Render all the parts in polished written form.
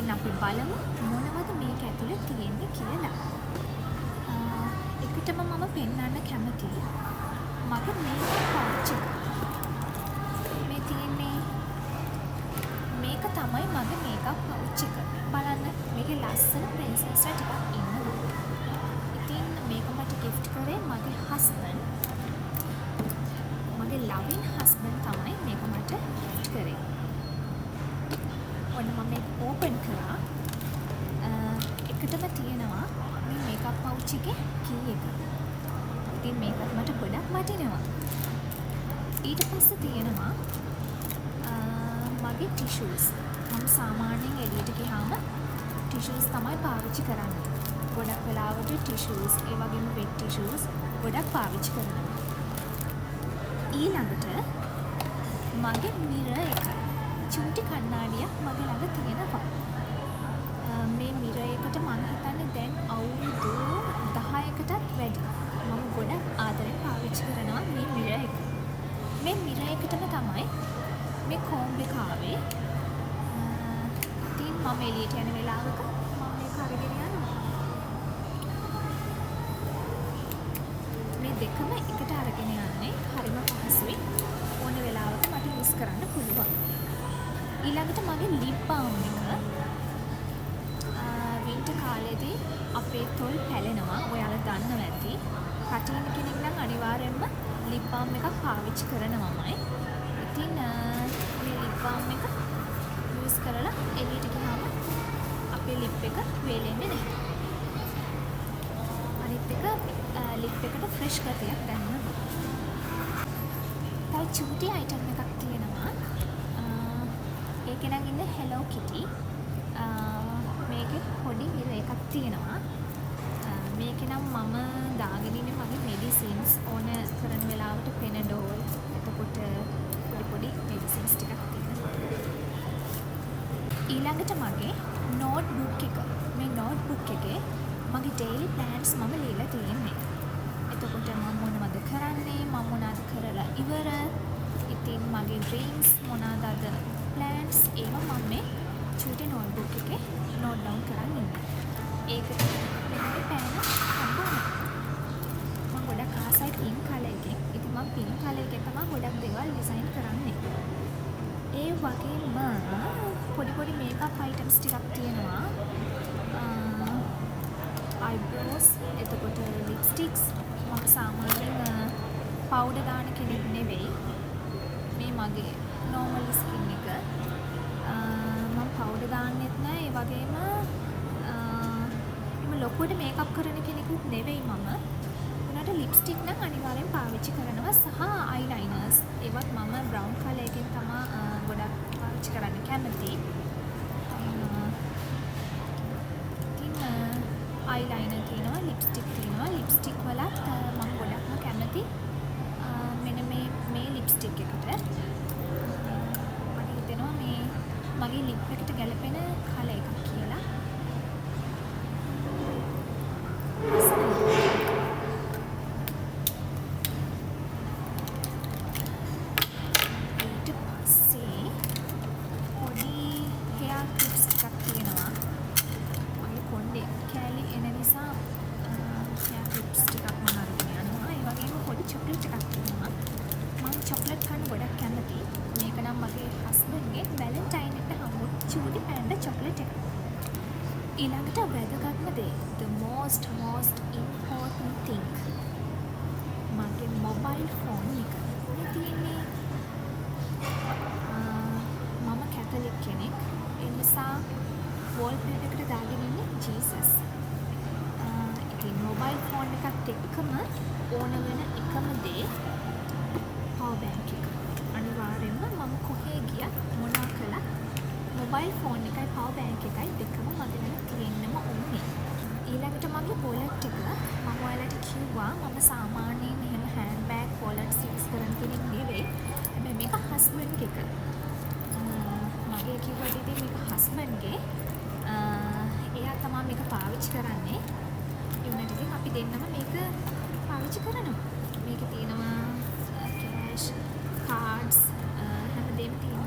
ඉතින් අපි බලමු මොනවද මේක ඇතුලේ තියෙන්නේ කියලා. එකටම මම පෙන්වන්න කැමතියි මගේ මේකප් පවුච් එක. මේ තියෙන්නේ මේක තමයි මගේ මේකප් පවුච් එක. බලන්න මේකේ ලස්සන ප්‍රින්සස් ටිකක් ඉන්නවා. ඉතින් මේක මට gift කරේ මගේ husband. මගේ loving husband තමයි මේක මට gift කරේ. ඔන්න මම මේක open කරා. එකටම තියෙනවා මේ මේකප් පවුච් එකේ key එක. ඉතින් මේකත් මට ගොඩක් වටිනවා. ඊට පස්සේ තියෙනවා මගේ ටිෂුස්. මම සාමාන්‍යයෙන් එළියට ගියාම ටිෂුස් තමයි පාවිච්චි කරන්නේ. ගොඩක් වෙලාවට ටිෂුස්, ඒ වගේම වෙට් ටිෂුස් ගොඩක් පාවිච්චි කරනවා. ඊළඟට මගේ මිරර් එක. චූටි කණ්ණාඩියක් මගේ ළඟ තියෙනවා. මේ මිරර් එකට මම හිතන්නේ දැන් අවුරුදු 10කටත් වැඩි. මම ගොඩක් ආදරෙන් පාවිච්චි කරනවා මේ මිරර් එක. මේ මිරර් එකටම තමයි මේ කෝම්බ් එක ආවේ. ඉතින් මම එළියට යන වෙලාවක මම මේක අරගෙන යනවා. මේ දෙකම එකට අරගෙන යන්නේ හරිම පහසුයි. ඕන වෙලාවක මට යූස් කරන්න පුළුවන්. ඊළඟට මගේ ලිප් බාම් එක. වින්ටර් කාලේදී අපේ තොල් පැලෙනවා. ඔයාලා දන්නවා ඇති. කටින් කෙනෙක් නම් අනිවාර්යෙන්ම ලිප් බාම් එකක් පාවිච්චි කරනවාමයි. ඉතින් මේ ලිප් බාම් එක යූස් කරලා එළියට ගියාම අපේ ලිප් එක වේලෙන්නේ නැහැ. අනිත් එක ලිප් එකට ෆ්‍රෙෂ් ගතියක් දැනෙනවා. තව චූටි අයිටම් එකක් තියෙනවා. ඒකේ නම් ඉන්නේ Hello Kitty. මේකේ පොඩි මිරර් එකක් තියෙනවා. මේකේ නම් මම දාගෙන ඉන්නේ මගේ මෙඩිසින්ස් ඕන කරන වෙලාවට පෙනඩෝල්, එතකොට පොඩි මෙඩිසින්ස් ටිකක් තියෙනවා. ඊළඟට මගේ නෝට්බුක් එක. මේ නෝට්බුක් එකේ මගේ ඩේලි ප්ලෑන්ස් මම ලියලා තියෙන්නේ. එතකොට මම මොනවද කරන්නේ, මම මොනවද කරලා ඉවර, ඉතින් මගේ ඩ්‍රීම්ස් මොනවද අද ප්ලෑන්ස්, ඒවා මම මේ චූටි නෝට්බුක් එකේ නෝට් ඩවුන් කරන් ඉන්නේ. ඒකට මගේ පෑන හම්බුනේ. මම ගොඩක් ආසයි පින්ක් කලර් එකෙන්. ඉතින් මම පින්ක් කලර් එකේ තමයි ගොඩක් දේවල් ඩිසයින් කරන්නේ. ඒ වගේම පොඩි මේකප් අයිටම්ස් ටිකක් තියෙනවා. eyebrows, එතකොට lipsticks. මම සාමාන්‍යයෙන් පවුඩර් දාන කෙනෙක් නෙවෙයි. මේ මගේ normal skin එක. මම පවුඩර් දාන්නෙත් නෑ. ඒ වගේම එම ලොකුවට මේකප් කරන කෙනෙකුත් නෙවෙයි මම. උනාට ලිප්ස්ටික් නම් අනිවාර්යෙන් පාවිච්චි කරනවා සහ අයිලයිනර්ස්. ඒවත් මම බ්‍රවුන් කලර් එකෙන් තමයි ගොඩක් පාවිච්චි කරන්න කැමති. ඉතින් අයිලයිනර් තියෙනවා, ලිප්ස්ටික් තියෙනවා. ලිප්ස්ටික් වලත් මම ගොඩක්ම කැමති මෙන්න මේ ලිප්ස්ටික් එකට. මට හිතෙනවා මේ මගේ ලිප් එකට ගැලපෙන කලර් එකක් කියලා. ඊට පස්සේ පොඩි hair clips ටිකක් තියෙනවා. මගේ කොණ්ඩේ කෑලි එන නිසා hair clips ටිකක් මම අරගෙන යනවා. ඒ වගේම පොඩි චොක්ලට් එකක් තියෙනවා. මම චොක්ලට් කන්න ගොඩක් කැමතියි. මේක නම් මගේ හස්බන්ඩ්ගේ වැලන්ටයින් එකට හම්බුච්ච චූටි පැන්ඩා චොක්ලට් එක. ඊළඟට වැදගත්ම දේ, the most important thing, මගේ මොබයිල් ෆෝන් එක. මේ තියෙන්නේ මම කැතලික් කෙනෙක්. ඒ නිසා වෝල්පේපර් එකට දාගෙන ඉන්නේ ජීසස්. ඉතින් මොබයිල් ෆෝන් එකත් එක්කම ඕන වෙන එකම දේ පවර් බැංක් එක. අනිවාර්යෙන්ම මම කොහේ ගියත් මොනවා කළත් මොබයිල් ෆෝන් එකයි පවර් බැංක් එකයි දෙකම මගේ ළඟ තියෙන්නම ඕනේ. ඊළඟට මගේ වොලට් එක මම ඔයාලට කිව්වා මම සාමාන්‍යයෙන් එහෙම හෑන්ඩ් බෑග් වොලට්ස් යූස් කරන කෙනෙක් නෙවෙයි. හැබැයි මේක හස්බන්ඩ් එක. මගේ කිව්වට ඉතින් මේක හස්බන්ඩ්ගේ. එයා තමයි මේක පාවිච්චි කරන්නේ. ඒ වුණාට ඉතින් අපි දෙන්නම මේක පාවිච්චි කරනවා. මේකේ තියෙනවා කෑෂ්, කාඩ්ස්, හැමදේම තියෙනවා.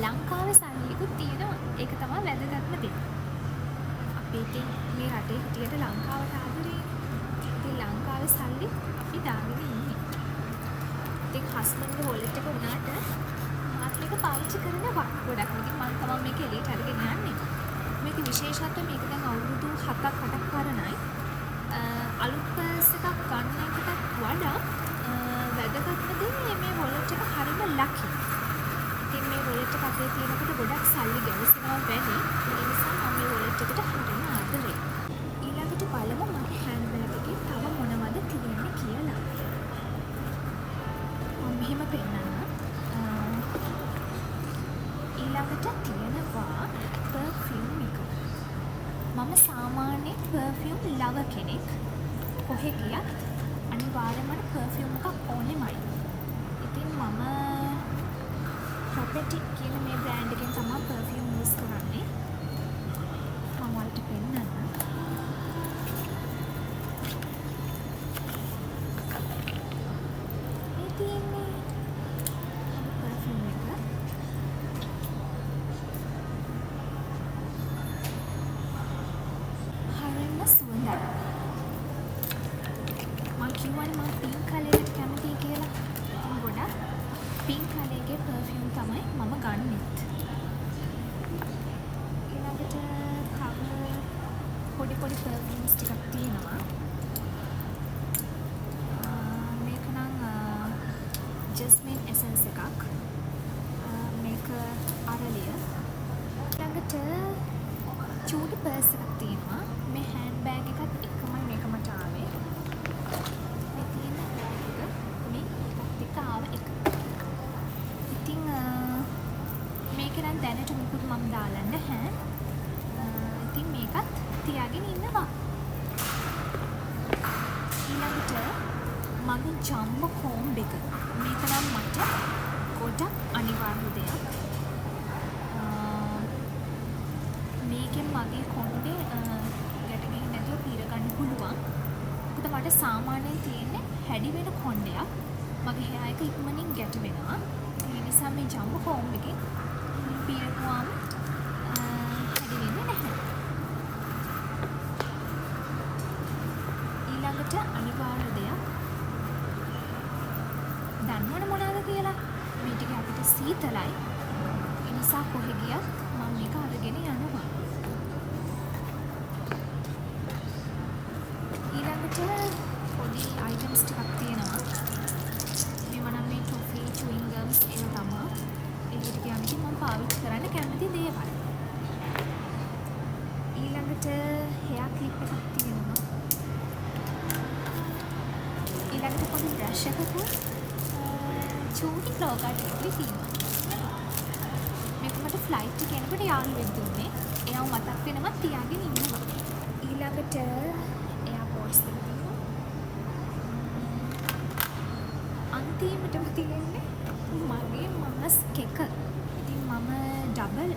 ලංකාවේ සල්ලිකුත් තියෙනවා. ඒක තමයි වැදගත්ම දේ. අපි ඉතින් මේ රටේ හිටියට ලංකාවට ආදරේ. ඉතින් ලංකාවේ සල්ලි අපි දාගෙන ඉන්නේ. ඉතින් හස්බන්ඩ්ගේ වොලට් එක උනාට මාත් මේක පාවිච්චි කරනවා ගොඩක්. ඉතින් මම තමයි මේක එළියට අරගෙන යන්නේ. මේක විශේෂත්වය මේක දැන් අවුරුදු 7ක් කරනයි. අලුත් පර්ස් එකක් ගන්න එකටත් වඩා වැදගත්ම දේ මේ වොලට් එක හරිම ලකි. ඉතින් මේ වොලට් එක අතේ තියෙනකොට ගොඩක් සල්ලි ගැවසෙනවා වැඩි. ඒ නිසා මම මේ වොලට් එකට හරිම ආදරේ. ඊළඟට බලමු මගේ හෑන්ඩ් බෑග් එකේ තව මොනවද තියෙන්නේ කියලා. මම මෙහෙම පෙන්නන්න. ඊළඟට තියෙනවා පර්ෆියුම් එක. මම සාමාන්‍ය පර්ෆියුම් ලවර් කෙනෙක්. කොහෙ ගියත් අනිවාර්යයෙන්ම පර්ෆියුම් එකක් ඕනෙමයි. ඉතින් මම ප්‍රොපර්ටි කියන මේ බ්‍රෑන්ඩ් එකෙන් තමයි පර්ෆියුම් යූස් කරන්නේ. මම ඔයාලට පෙන්නන්න. මේ තියෙන්නේ පර්ෆියුම් එක. හරිම සුවඳයි. මම කිව්වනේ මම පින්ක් කලරයට කැමතියි කියලා. ඉතින් ගොඩක් පින්ක් කලරේ පර්ෆියුම් තමයි මම ගන්නෙත්. ඊළඟට තව පොඩි පර්ෆියුම්ස් ටිකක් තියෙනවා. මේක නම් ජස්මින් එසන්ස් එකක්. මේක අරලිය. ඊළඟට චූටි පර්ස් එකක් තියෙනවා. මේ හෑන්ඩ් බෑග් එකත් එක්කමයි මේක මට ආවේ. මේ තියෙන බෑග් එක මේ එකත් එක්ක ආව එක. ඉතින් මේක නම් දැනට මුකුත් මම දාලා නැහැ. ඉතින් මේකත් තියාගෙන ඉන්නවා. ඊළඟට මගේ ජම්බෝ කෝම්බ් එක. මේක නම් මට ගොඩක් අනිවාර්ය දෙයක්. මේකෙන් මගේ කොණ්ඩේ ගැට ගිහින් නැතුව පීර ගන්න පුළුවන්. මොකද මට සාමාන්‍යයෙන් තියෙන්නේ හැඩි වෙන කොණ්ඩයක්. මගේ හෑර් එක ඉක්මනින් ගැට වෙනවා. ඒ නිසා මේ ජම්බෝ කෝම්බ් එකෙන් පීරපුවාම හැඩි වෙන්නේ නැහැ. ඊළඟට අනිවාර්ය දෙයක් දන්නවද මොනවද කියලා? මේ ටික අපිට සීතලයි. ඒ නිසා කොහෙ ගියත් මම මේක අරගෙන යනවා. ඊළඟට පොඩි අයිටම්ස් ටිකක් තියෙනවා. මේවා නම් මේ ටොෆි, චුයින් ගම්ස් ඒවා තමයි. ඒකට කියන්නේ මම පාවිච්චි කරන්න කැමති දේවල්. ඊළඟට හෙයාර් ක්ලිප් එකක් තියෙනවා. ඊළඟට පොඩි බ්‍රෂ් එකක් චූටි ක්ලෝගට් එකක් තියෙනවා. මේක මට ෆ්ලයිට් එකේ යනකොට යාළුවෙක් දුන්නේ. එයාව මතක් වෙනවා තියාගෙන ඉන්නවා. ඊළඟට එයාපෝට්ස් එක තියෙනවා. අන්තිමටම තියෙන්නේ මගේ මාස්ක් එක. ඉතින් මම ඩබල්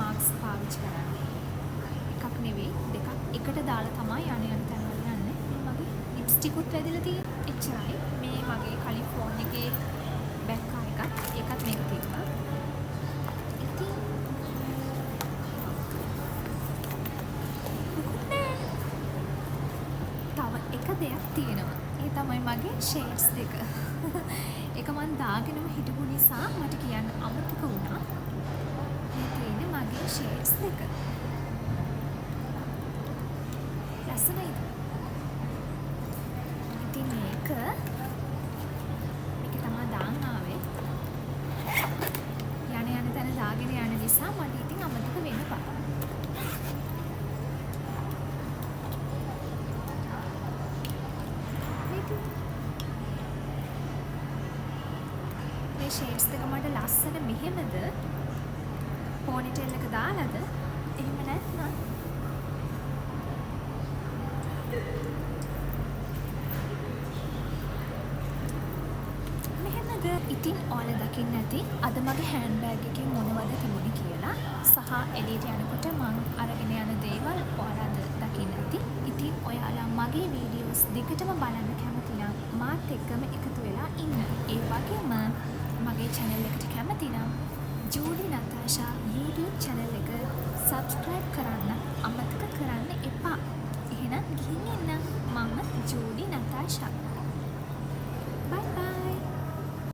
මාස්ක් පාවිච්චි කරන්නේ. එකක් නෙවෙයි දෙකක් එකට දාලා තමයි යන තැන්වල යන්නේ. මේ මගේ ලිප්ස්ටිකුත් වැදිලා තියෙන. එච්චරයි. මේ මගේ කලින් ෆෝන් එකේ බැක්කා එකත් ඒකත් මේක තිබ්බා. ඉතින් තව එක දෙයක් තියෙනවා. ඒ තමයි මගේ ෂේඩ්ස් දෙක. ඒක මම දාගෙනම හිටපු නිසා මට කියන්න අමතක වුණා. මේ තියෙන්නේ මගේ ෂේඩ්ස් දෙක. ලස්සනයිද? ඉතින් මේක තමයි දාන්න ආවේ. යන තැන දාගෙන යන නිසා මට ඉතින් අමතක වෙන්න බෑ. මේ ෂේඩ්ස් දෙක මට ලස්සන මෙහෙමද පෝනිටේල් එක දාලාද? එහෙම නැත්නම් මෙහෙමද? ඉතින් ඔයාලා දකින්න ඇති අද මගේ හෑන්ඩ් බෑග් එකේ මොනවද තිබුණේ කියලා සහ එළියට යනකොට මම අරගෙන යන දේවල් ඔයාලා දකින්න ඇති. ඉතින් ඔයාලා මගේ වීඩියෝස් දිගටම බලන්න කැමති නම් මාත් එක්කම එකතු වෙලා ඉන්න. ඒ වගේම මගේ channel එකට කැමති නම් ජූඩි නතාෂා YouTube channel එක subscribe කරන්න අමතක කරන්න එපා. එහෙනම් ගිහින් එන්න. මම ජූඩි නතාෂා.